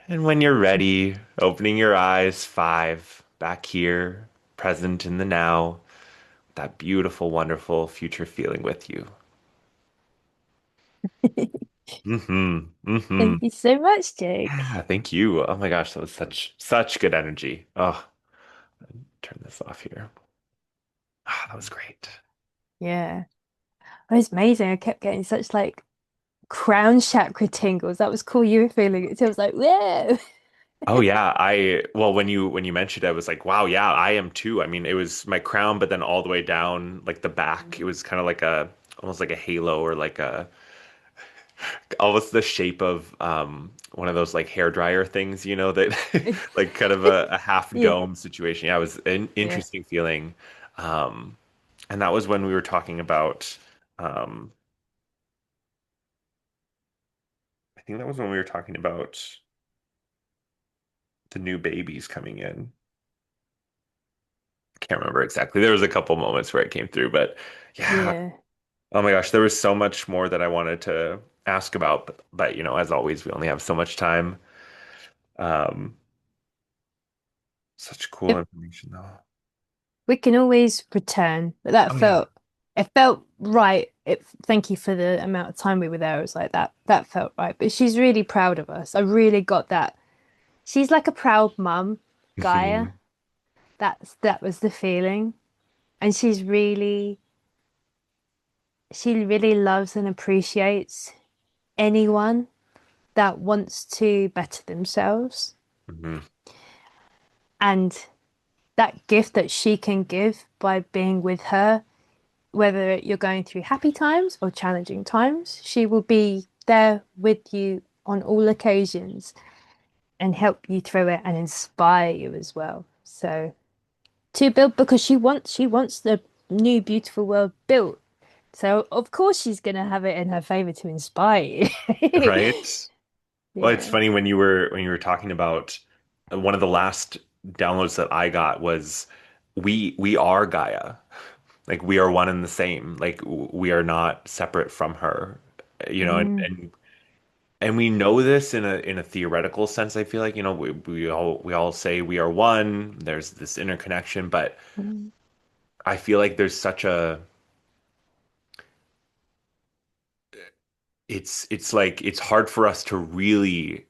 And when you're ready, opening your eyes, five, back here, present in the now, that beautiful, wonderful future feeling with you. Mm-hmm. Mm-hmm. Thank you so much, Jake. Yeah, thank you. Oh my gosh, that was such good energy. Oh, turn this off here. Ah, that was great. Yeah. It was amazing. I kept getting such like crown chakra tingles. That was cool. You were feeling it too. I was like, whoa. Oh yeah, I well when you mentioned it, I was like, wow, yeah, I am too. I mean, it was my crown, but then all the way down, like the back, it was kind of like a almost like a halo or like a almost the shape of one of those like hair dryer things, that like kind of a half Yeah. dome situation. Yeah, it was an Yeah. interesting feeling. Um, and that was when we were talking about um, I think that was when we were talking about the new babies coming in. Can't remember exactly. There was a couple moments where it came through, but yeah. Yeah. Oh my gosh, there was so much more that I wanted to ask about, but as always, we only have so much time. Um, Such cool If information though. we can always return, but that Oh yeah. felt it felt right. Thank you for the amount of time we were there. It was like that felt right. But she's really proud of us. I really got that. She's like a proud mum, Gaia. Mhm. That was the feeling. And she really loves and appreciates anyone that wants to better themselves. Mhm. And that gift that she can give by being with her, whether you're going through happy times or challenging times, she will be there with you on all occasions and help you through it and inspire you as well. So to build because she wants the new beautiful world built. So of course she's gonna have it in her favor to inspire you. Right? Well, it's Yeah. funny when you were talking about one of the last downloads that I got was we are Gaia. Like we are one and the same. Like we are not separate from her. And Mm, and we know this in a theoretical sense. I feel like, we all say we are one. There's this interconnection, but mm, I feel like there's such a it's like it's hard for us to really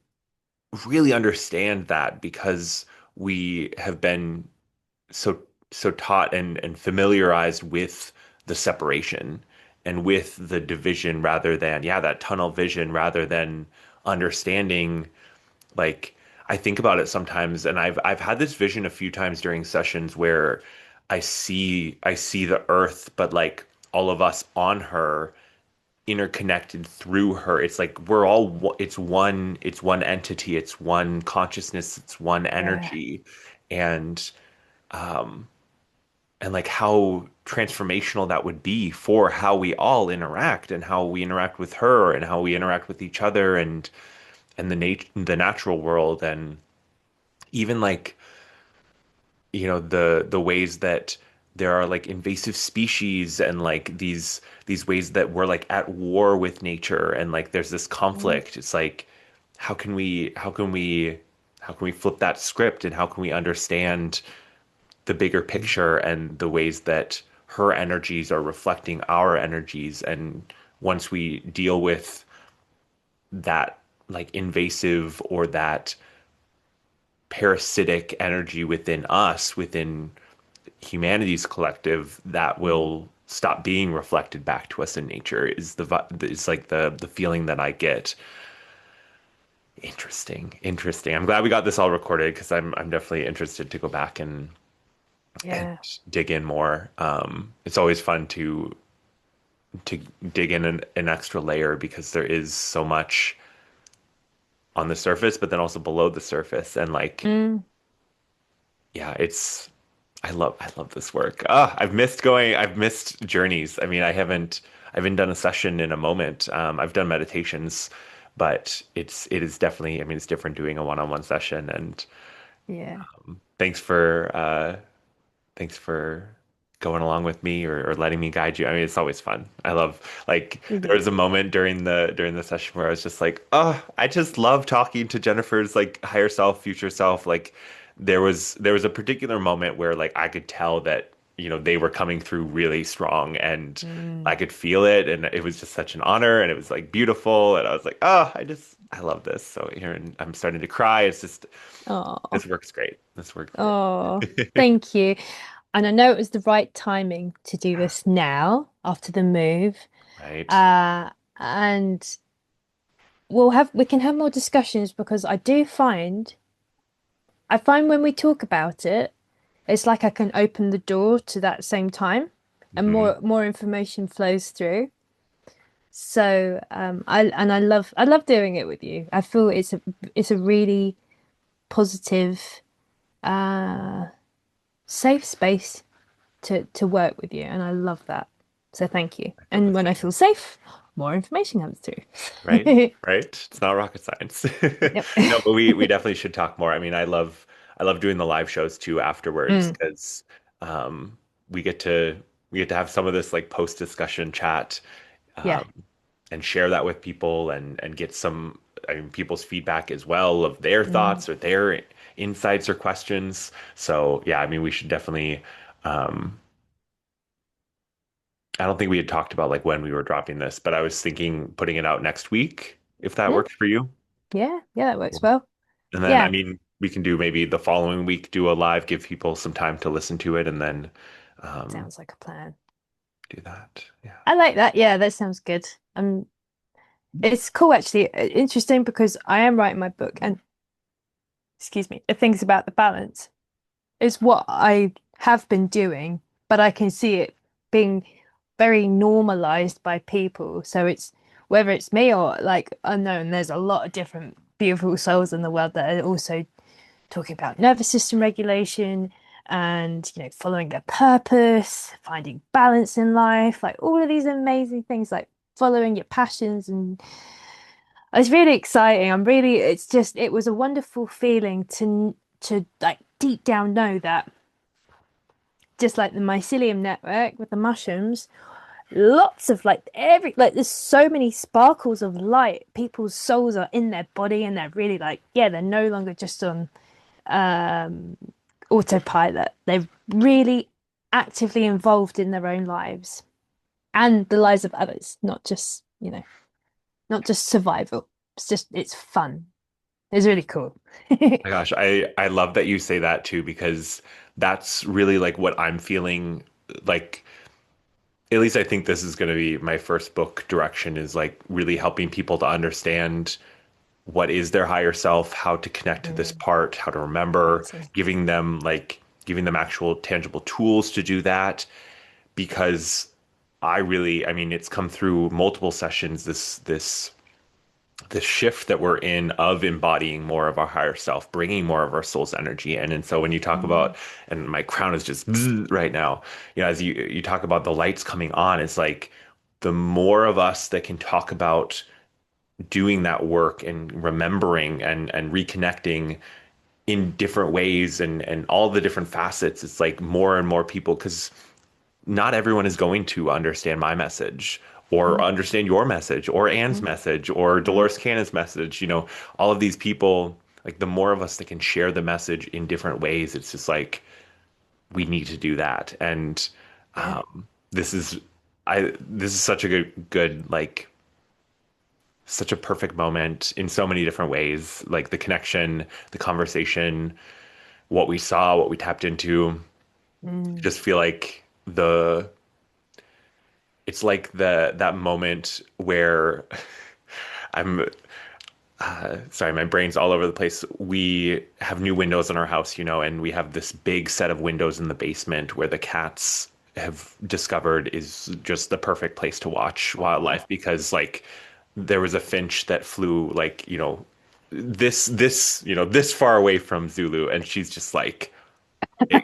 understand that because we have been so so taught and familiarized with the separation and with the division rather than that tunnel vision rather than understanding like I think about it sometimes and I've had this vision a few times during sessions where I see the earth but like all of us on her interconnected through her. It's like we're all it's one entity, it's one consciousness, it's one yeah. energy. And um and like how transformational that would be for how we all interact and how we interact with her and how we interact with each other and the natural world and even like the ways that there are like invasive species and like these ways that we're like at war with nature and like there's this Mm, conflict. It's like how can we flip that script and how can we understand the bigger picture and the ways that her energies are reflecting our energies and once we deal with that like invasive or that parasitic energy within us within humanity's collective that mm. will stop being reflected back to us in nature is like the feeling that I get. Interesting. I'm glad we got this all recorded because I'm definitely interested to go back and Yeah. dig in more. It's always fun to dig in an extra layer because there is so much on the surface, but then also below the surface and like Mm, yeah, I love this work. I've missed journeys. I mean, I haven't done a session in a moment. I've done meditations, but it is definitely, I mean, it's different doing a one-on-one session. And yeah. thanks for thanks for going along with me or letting me guide you. I mean, it's always fun. I love like there Mhm. was a moment during the session where I was just like, oh, I just love talking to Jennifer's like higher self, future self. Like there was a particular moment where like I could tell that, they were coming through really strong and I Mm. could feel it and it was just such an honor and it was like beautiful and I was like, oh, I love this. So here and I'm starting to cry. It's just Oh, this works great. This works oh, great. thank you. And I know it was the right timing to do this now after the move. Right. And we can have more discussions because I find when we talk about it, it's like I can open the door to that same time and Mhm. more information flows through. So I love doing it with you. I feel it's a really positive, uh, safe space to work with you, and I love that. So thank you. I feel the And when I same. feel safe, more information comes Right? through. Right? It's not rocket science. Yep. No, but we definitely should talk more. I mean, I love doing the live shows too afterwards Mm, because um we get to we get to have some of this like post discussion chat yeah. um and share that with people and get some I mean people's feedback as well of their Mm, thoughts or their insights or questions. So yeah, I mean we should definitely um I don't think we had talked about like when we were dropping this, but I was thinking putting it out next week if that yeah. works for you. Yeah. Yeah. That works Cool. well. And then, I Yeah. mean, we can do maybe the following week, do a live, give people some time to listen to it, and then um, Sounds like a plan. do that. Yeah. I like that. Yeah, that sounds good. It's cool actually. Interesting because I am writing my book and excuse me, the things about the balance is what I have been doing, but I can see it being very normalized by people. So it's whether it's me or like unknown, there's a lot of different beautiful souls in the world that are also talking about nervous system regulation and following their purpose, finding balance in life, like all of these amazing things like following your passions and it's really exciting. It was a wonderful feeling to like deep down know that just like the mycelium network with the mushrooms, lots of there's so many sparkles of light. People's souls are in their body and they're really like, yeah, they're no longer just on um autopilot. They're really actively involved in their own lives and the lives of others, not just survival. It's fun. It's really cool. My gosh, I love that you say that too, because that's really like what I'm feeling like. At least I think this is going to be my first book direction is like really helping people to understand what is their higher self, how to connect to this Mm, part, how to remember, amazing. giving them actual tangible tools to do that. Because I mean, it's come through multiple sessions, this shift that we're in of embodying more of our higher self, bringing more of our soul's energy in. And so when you talk Mm, about, and my crown is just bzzz right now, as you talk about the lights coming on, it's like the more of us that can talk about doing that work and remembering and reconnecting in different ways and all the different facets, it's like more and more people, because not everyone is going to understand my message or mm, understand your message or Anne's mm, message or mm. Dolores Cannon's message. All of these people, like the more of us that can share the message in different ways, it's just like we need to do that. And Yeah. this is this is such a good like such a perfect moment in so many different ways. Like the connection, the conversation, what we saw, what we tapped into. I Mm, just feel like the it's like that moment where I'm sorry, my brain's all over the place. We have new windows in our house, and we have this big set of windows in the basement where the cats have discovered is just the perfect place to watch oh, wildlife because like there was a finch that flew like, this far away from Zulu and she's just like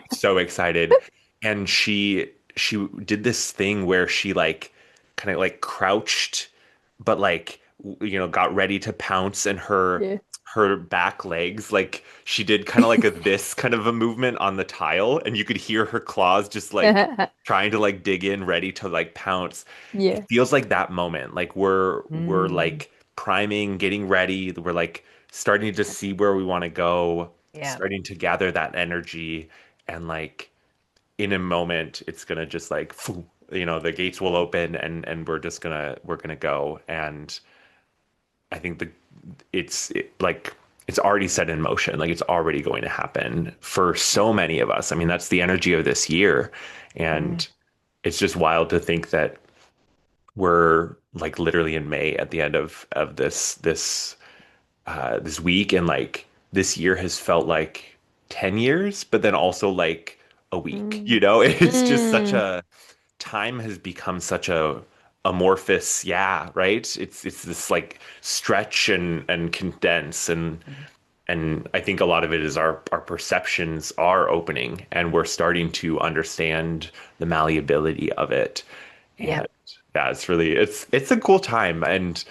so excited and she did this thing where she like kind of like crouched but like got ready to pounce, and her Yeah. her back legs, like she did kind of like a this kind of a movement on the tile, and you could hear her claws just like trying to like dig in, ready to like pounce. It Yeah. feels like that moment. Like we're Mm. like priming, getting ready. We're like starting to see where we want to go, Yeah. starting to gather that energy, and like in a moment it's gonna just like the gates will open, and we're gonna go. And I think like it's already set in motion, like it's already going to happen for so many of us. I mean, that's the energy of this year. Mm. And it's just wild to think that we're like literally in May at the end of this week, and like this year has felt like 10 years, but then also like a week, Mm. it's just such Mm. a time has become such a amorphous, yeah, right? It's this like stretch and condense, and I think a lot of it is our perceptions are opening, and we're starting to understand the malleability of it. Yeah. And yeah, it's a cool time. And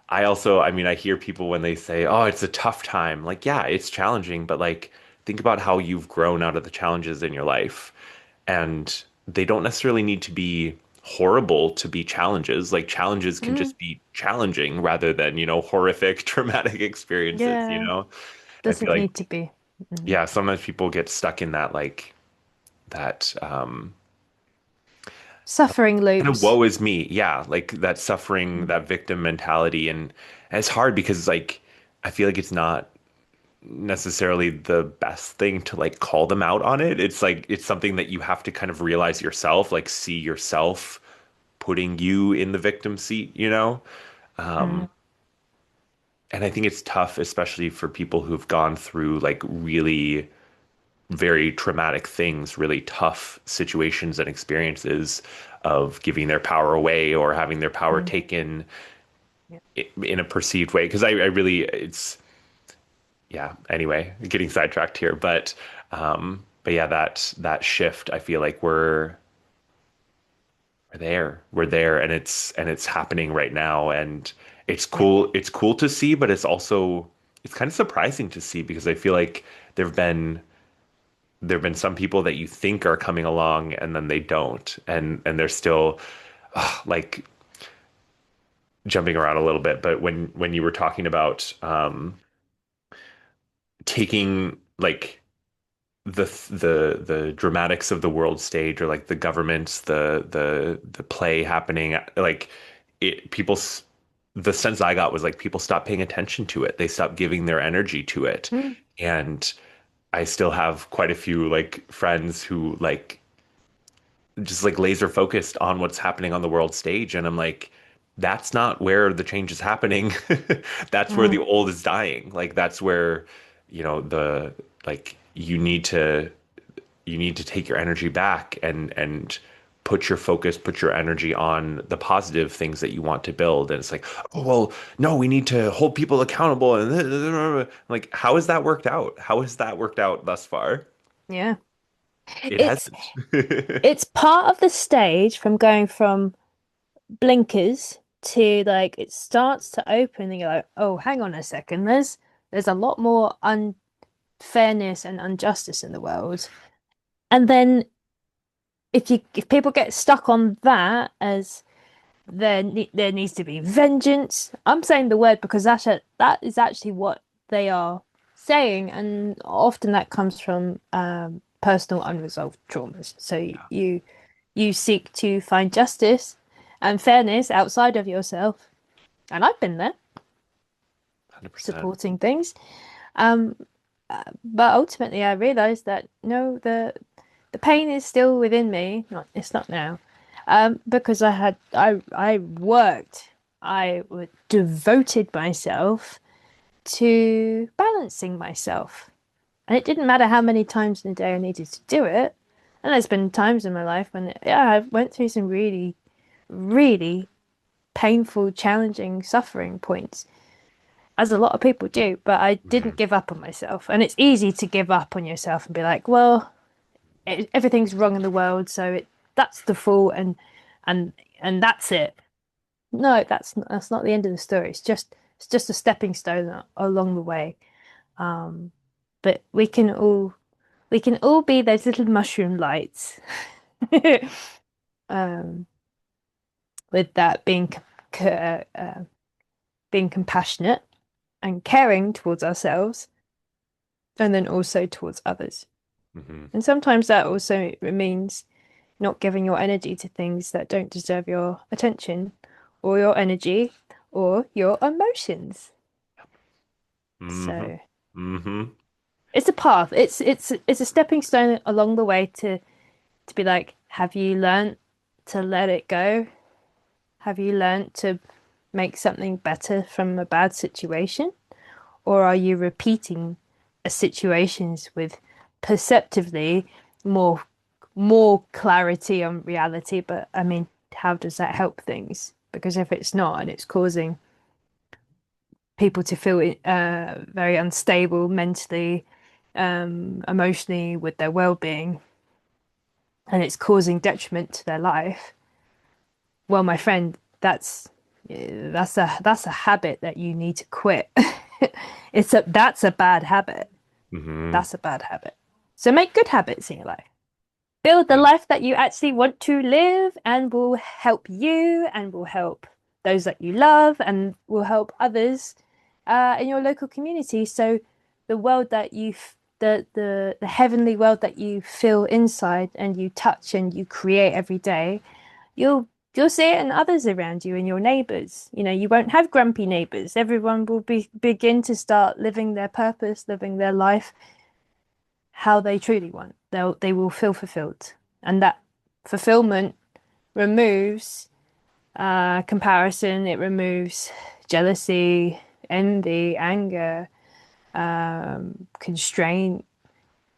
I mean, I hear people when they say, "Oh, it's a tough time." Like, yeah, it's challenging, but like think about how you've grown out of the challenges in your life. And they don't necessarily need to be horrible to be challenges. Like challenges can Mm. just be challenging rather than, horrific, traumatic experiences. Yeah. I feel Doesn't like, need to be. Mm. yeah, sometimes people get stuck in that like that Suffering kind of loops. woe is me. Yeah, like that suffering, Mm. that victim mentality. And it's hard because like I feel like it's not necessarily the best thing to like call them out on it. It's like it's something that you have to kind of realize yourself, like see yourself putting you in the victim seat. Mm. And I think it's tough, especially for people who've gone through like really very traumatic things, really tough situations and experiences of giving their power away or having their power Mm. taken Yeah. in a perceived way. Because I really, yeah, anyway, getting sidetracked here. But yeah, that shift, I feel like we're there, and it's happening right now. And Yeah. it's cool to see, but it's kind of surprising to see, because I feel like there've been there've been some people that you think are coming along, and then they don't, and they're still like jumping around a little bit. But when you were talking about taking like the dramatics of the world stage, or like the governments, the play happening, like it people the sense I got was like people stopped paying attention to it. They stopped giving their energy to it. Mm. And I still have quite a few like friends who like just like laser focused on what's happening on the world stage. And I'm like, that's not where the change is happening. That's where Mm. the old is dying. Like that's where, the like you need to take your energy back, and put your focus, put your energy on the positive things that you want to build. And it's like, oh well, no, we need to hold people accountable. And like, how has that worked out? How has that worked out thus far? Yeah. It It's hasn't. it's part of the stage from going from blinkers to like it starts to open and you're like, oh, hang on a second. There's a lot more unfairness and injustice in the world. And then if people get stuck on that as there needs to be vengeance. I'm saying the word because that is actually what they are saying, and often that comes from personal unresolved traumas. So Yeah, you seek to find justice and fairness outside of yourself, and I've been there 100%. supporting things. Um, but ultimately, I realized that no, the pain is still within me. Not it's not now, because I worked. I would devoted myself to balancing myself, and it didn't matter how many times in a day I needed to do it. And there's been times in my life when yeah, I went through some really, really painful, challenging, suffering points, as a lot of people do. But I didn't Mhm. give up on myself, and it's easy to give up on yourself and be like, well, everything's wrong in the world, so that's the fault, and and that's it. no, that's not the end of the story. It's just a stepping stone along the way. Um, but we can all be those little mushroom lights. Um, with that being compassionate and caring towards ourselves, and then also towards others. Hmm. And sometimes that also means not giving your energy to things that don't deserve your attention or your energy or your emotions. Hmm. So Hmm. it's a path. It's a stepping stone along the way to be like, have you learnt to let it go? Have you learnt to make something better from a bad situation? Or are you repeating situations with perceptively more clarity on reality? But I mean, how does that help things? Because if it's not, and it's causing people to feel very unstable mentally, emotionally with their well-being, and it's causing detriment to their life, well, my friend, that's a habit that you need to quit. That's a bad habit. Hmm. That's a bad habit. So make good habits in your life. Build the life that you actually want to live and will help you and will help those that you love and will help others in your local community. So the world that the heavenly world that you feel inside and you touch and you create every day, you'll see it in others around you, in your neighbors. You know, you won't have grumpy neighbors. Everyone will begin to start living their purpose, living their life how they truly want. They will feel fulfilled, and that fulfillment removes comparison. It removes jealousy, envy, anger, constraint,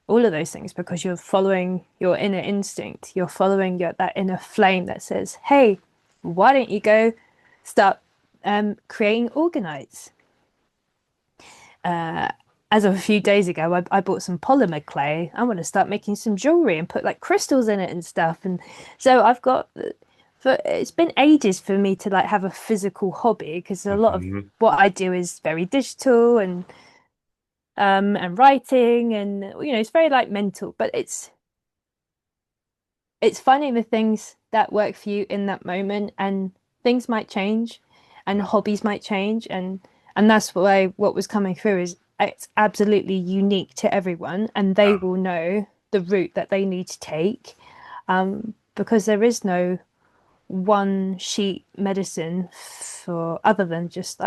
all of those things because you're following your inner instinct. You're following that inner flame that says, "Hey, why don't you go start creating organites?" As of a few days ago, I bought some polymer clay. I want to start making some jewelry and put like crystals in it and stuff. And so I've got, for it's been ages for me to like have a physical hobby because a lot of Hmm. what I do is very digital and writing and it's very like mental, but it's finding the things that work for you in that moment, and things might change and Yeah. hobbies might change, and that's why what was coming through is it's absolutely unique to everyone, and they Yeah. will know the route that they need to take, because there is no one sheet medicine for other than just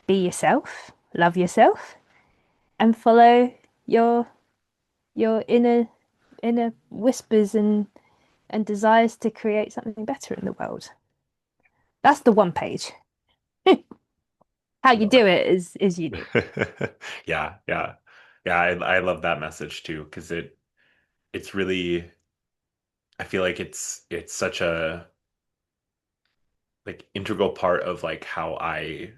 be yourself, love yourself, and follow your your inner whispers and desires to create something better in the world. That's the one page. How you No. do it is unique. Yeah, yeah. Yeah, I love that message too, because it's really I feel like it's such a like integral part of like how I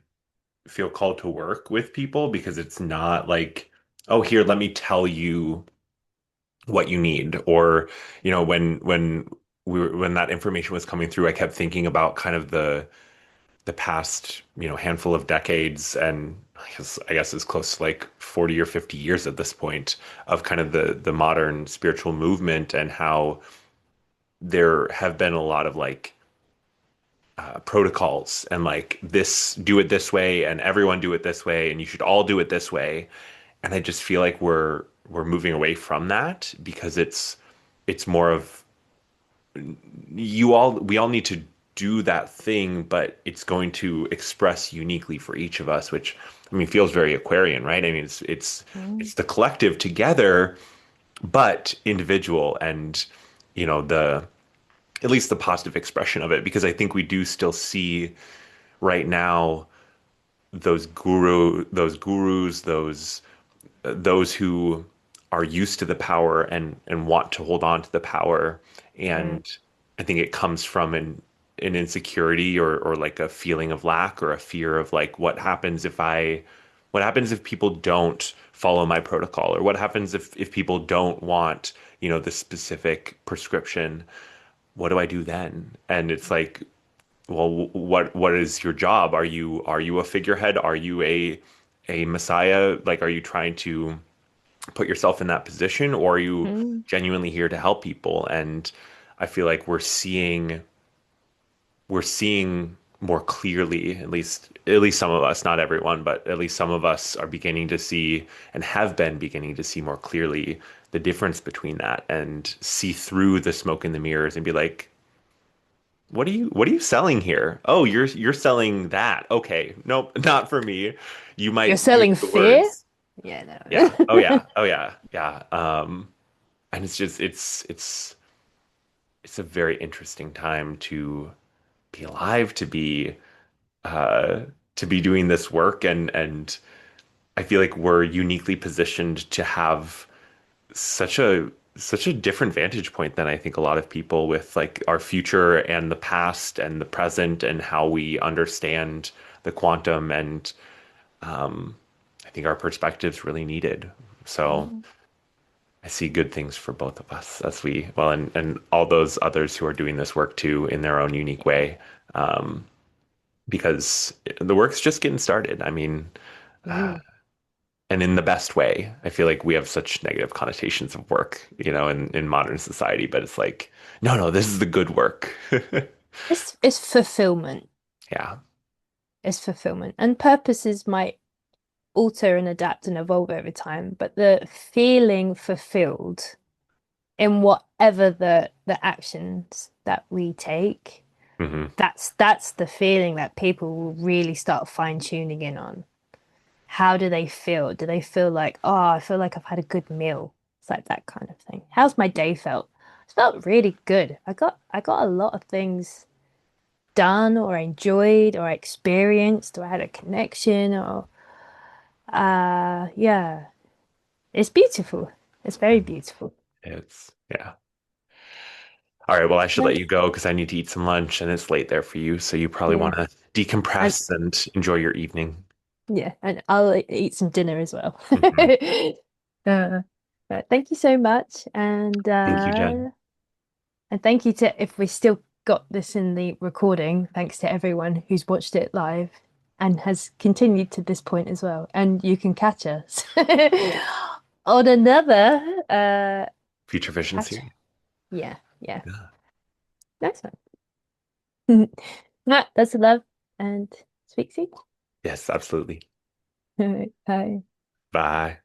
feel called to work with people because it's not like, oh, here, let me tell you what you need. Or, when that information was coming through, I kept thinking about kind of the past, handful of decades, and I guess it's close to like 40 or 50 years at this point of kind of the modern spiritual movement and how there have been a lot of like protocols and like this do it this way and everyone do it this way and you should all do it this way. And I just feel like we're moving away from that because it's more of we all need to do that thing, but it's going to express uniquely for each of us, which I mean feels very Aquarian, right? I mean Mm. it's the collective together, but individual and the at least the positive expression of it, because I think we do still see right now those gurus, those who are used to the power and want to hold on to the power. Mm. And I think it comes from an insecurity or like a feeling of lack or a fear of like what happens if people don't follow my protocol, or what happens if people don't want the specific prescription. What do I do then? And it's like well, what is your job? Are you a figurehead? Are you a messiah? Like, are you trying to put yourself in that position, or are you Mm, genuinely here to help people? And I feel like we're seeing more clearly, at least some of us, not everyone, but at least some of us are beginning to see and have been beginning to see more clearly the difference between that and see through the smoke in the mirrors and be like, what are you selling here? Oh, you're selling that. Okay. Nope, not for me. You you're might use selling the fear? words. Yeah, Yeah. Oh no. yeah. Oh yeah. Yeah. And it's just it's a very interesting time to be alive, uh to be doing this work, and I feel like we're uniquely positioned to have such a different vantage point than I think a lot of people, with like our future and the past and the present and how we understand the quantum, and um I think our perspective's really needed. So Mm, I see good things for both of us as we, well, and all those others who are doing this work too in their own unique way. Um, because the work's just getting started. I mean, uh, mm. and in the best way. I feel like we have such negative connotations of work, in modern society, but it's like, no, no, this is the good work. It's fulfillment. Yeah. It's fulfillment. And purposes might alter and adapt and evolve over time, but the feeling fulfilled in whatever the actions that we take, Hmm. that's the feeling that people will really start fine tuning in on. How do they feel? Do they feel like, oh, I feel like I've had a good meal? It's like that kind of thing. How's my day felt? It's felt really good. I got a lot of things done or enjoyed or experienced or had a connection or yeah. It's beautiful. It's very beautiful. It's, yeah. All right. Well, I should let Nice. you go because I need to eat some lunch and it's late there for you. So you probably Yeah. want to And decompress and enjoy your evening. yeah, and I'll eat some dinner as well. Mhm. Uh, but thank you so much, Thank you, Jen. and thank you to if we still got this in the recording, thanks to everyone who's watched it live and has continued to this point as well. And you can catch us on another Future Vision catch. series. Yeah, yeah, Yeah. nice one. That's a love and speak soon. Yes, absolutely. Bye. Bye.